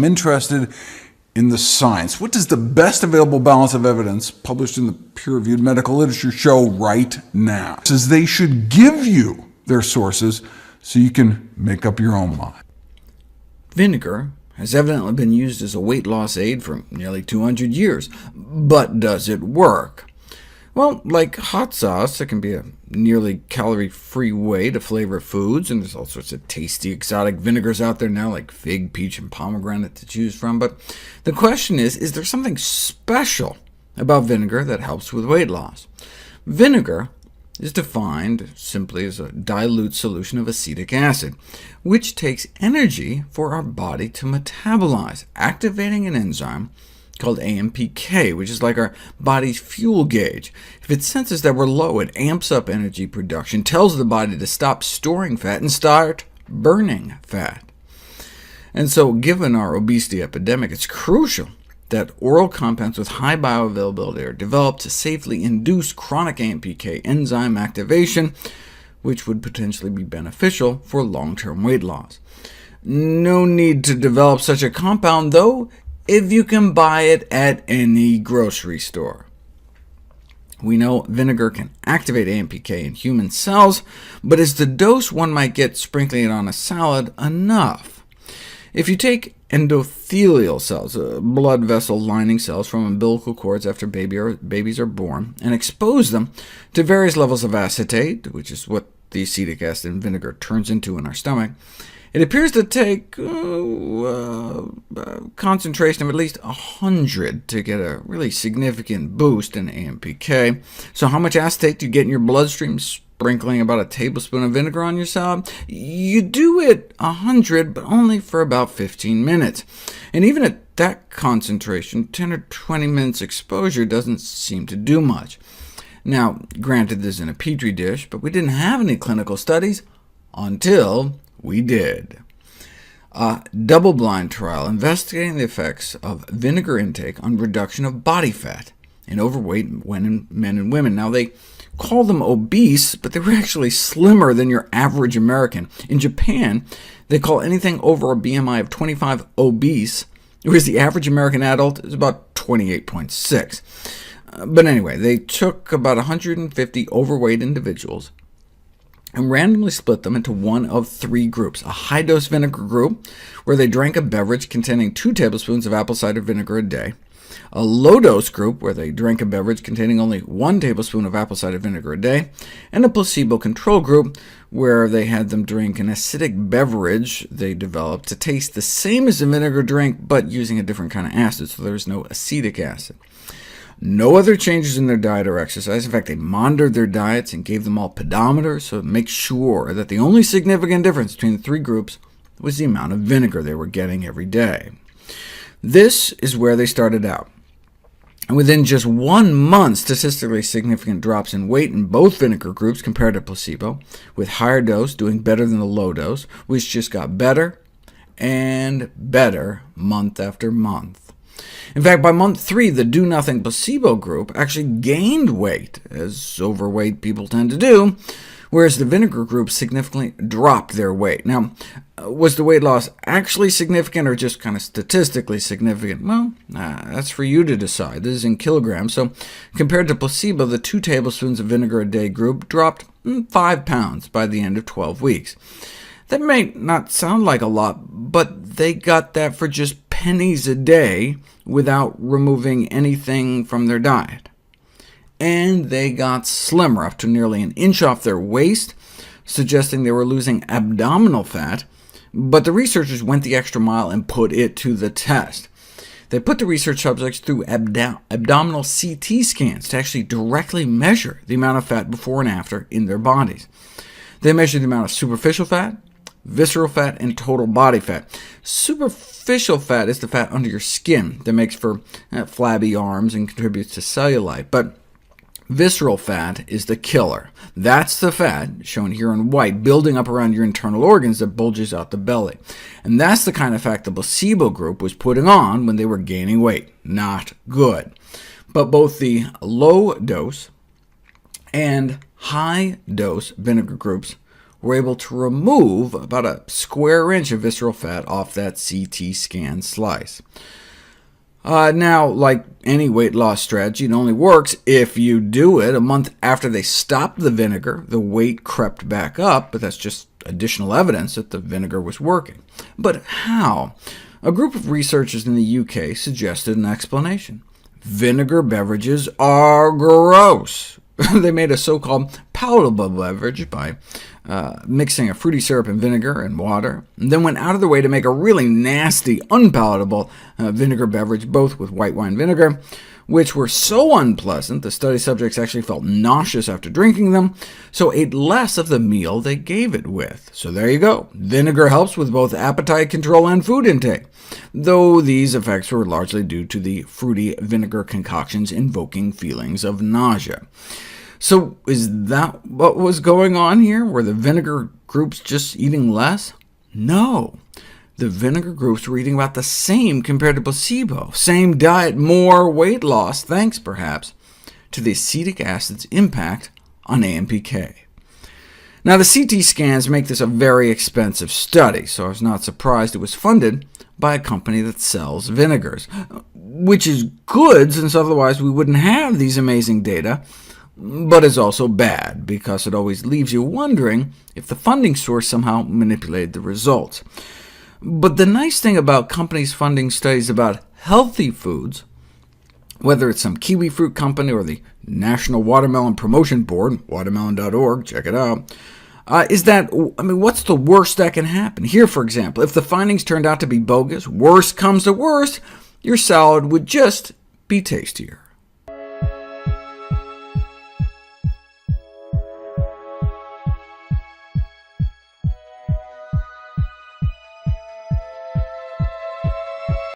I'm interested in the science. What does the best available balance of evidence published in the peer-reviewed medical literature show right now? It says they should give you their sources so you can make up your own mind. Vinegar has evidently been used as a weight loss aid for nearly 200 years. But does it work? Well, like hot sauce, it can be a nearly calorie-free way to flavor foods, and there's all sorts of tasty exotic vinegars out there now, like fig, peach, and pomegranate to choose from. But the question is there something special about vinegar that helps with weight loss? Vinegar is defined simply as a dilute solution of acetic acid, which takes energy for our body to metabolize, activating an enzyme called AMPK, which is like our body's fuel gauge. If it senses that we're low, it amps up energy production, tells the body to stop storing fat and start burning fat. And so, given our obesity epidemic, it's crucial that oral compounds with high bioavailability are developed to safely induce chronic AMPK enzyme activation, which would potentially be beneficial for long-term weight loss. No need to develop such a compound, though, if you can buy it at any grocery store. We know vinegar can activate AMPK in human cells, but is the dose one might get sprinkling it on a salad enough? If you take endothelial cells, blood vessel lining cells from umbilical cords after babies are born, and expose them to various levels of acetate, which is what the acetic acid in vinegar turns into in our stomach, it appears to take concentration of at least 100 to get a really significant boost in AMPK. So how much acetate do you get in your bloodstream sprinkling about a tablespoon of vinegar on your salad? You do it 100, but only for about 15 minutes. And even at that concentration, 10 or 20 minutes exposure doesn't seem to do much. Now, granted, this is in a petri dish, but we didn't have any clinical studies until we did. A double-blind trial investigating the effects of vinegar intake on reduction of body fat in overweight men and women. Now, they call them obese, but they were actually slimmer than your average American. In Japan, they call anything over a BMI of 25 obese, whereas the average American adult is about 28.6. But anyway, they took about 150 overweight individuals and randomly split them into one of three groups: a high-dose vinegar group, where they drank a beverage containing 2 tablespoons of apple cider vinegar a day; a low-dose group, where they drank a beverage containing only 1 tablespoon of apple cider vinegar a day; and a placebo control group, where they had them drink an acidic beverage they developed to taste the same as a vinegar drink, but using a different kind of acid, so there was no acetic acid. No other changes in their diet or exercise. In fact, they monitored their diets and gave them all pedometers to make sure that the only significant difference between the three groups was the amount of vinegar they were getting every day. This is where they started out. And within just 1 month, statistically significant drops in weight in both vinegar groups compared to placebo, with higher dose doing better than the low dose, which just got better and better month after month. In fact, by month 3, the do-nothing placebo group actually gained weight, as overweight people tend to do, whereas the vinegar group significantly dropped their weight. Now, was the weight loss actually significant, or just kind of statistically significant? Well, that's for you to decide. This is in kilograms, so compared to placebo, the 2 tablespoons of vinegar a day group dropped 5 pounds by the end of 12 weeks. That may not sound like a lot, but they got that for just pennies a day without removing anything from their diet. And they got slimmer, up to nearly an inch off their waist, suggesting they were losing abdominal fat, but the researchers went the extra mile and put it to the test. They put the research subjects through abdominal CT scans to actually directly measure the amount of fat before and after in their bodies. They measured the amount of superficial fat, visceral fat, and total body fat. Superficial fat is the fat under your skin that makes for flabby arms and contributes to cellulite, but visceral fat is the killer. That's the fat, shown here in white, building up around your internal organs that bulges out the belly. And that's the kind of fat the placebo group was putting on when they were gaining weight. Not good. But both the low-dose and high-dose vinegar groups were able to remove about a square inch of visceral fat off that CT scan slice. Now, like any weight loss strategy, it only works if you do it. A month after they stopped the vinegar, the weight crept back up, but that's just additional evidence that the vinegar was working. But how? A group of researchers in the UK suggested an explanation. Vinegar beverages are gross. They made a so-called palatable beverage by mixing a fruity syrup and vinegar and water, and then went out of their way to make a really nasty, unpalatable vinegar beverage, both with white wine vinegar, which were so unpleasant the study subjects actually felt nauseous after drinking them, so ate less of the meal they gave it with. So there you go. Vinegar helps with both appetite control and food intake, though these effects were largely due to the fruity vinegar concoctions invoking feelings of nausea. So is that what was going on here? Were the vinegar groups just eating less? No. The vinegar groups were eating about the same compared to placebo. Same diet, more weight loss, thanks perhaps to the acetic acid's impact on AMPK. Now, the CT scans make this a very expensive study, so I was not surprised it was funded by a company that sells vinegars, which is good, since otherwise we wouldn't have these amazing data, but is also bad, because it always leaves you wondering if the funding source somehow manipulated the results. But the nice thing about companies funding studies about healthy foods, whether it's some kiwi fruit company or the National Watermelon Promotion Board, watermelon.org, check it out, is that, what's the worst that can happen? Here, for example, if the findings turned out to be bogus, worst comes to worst, your salad would just be tastier.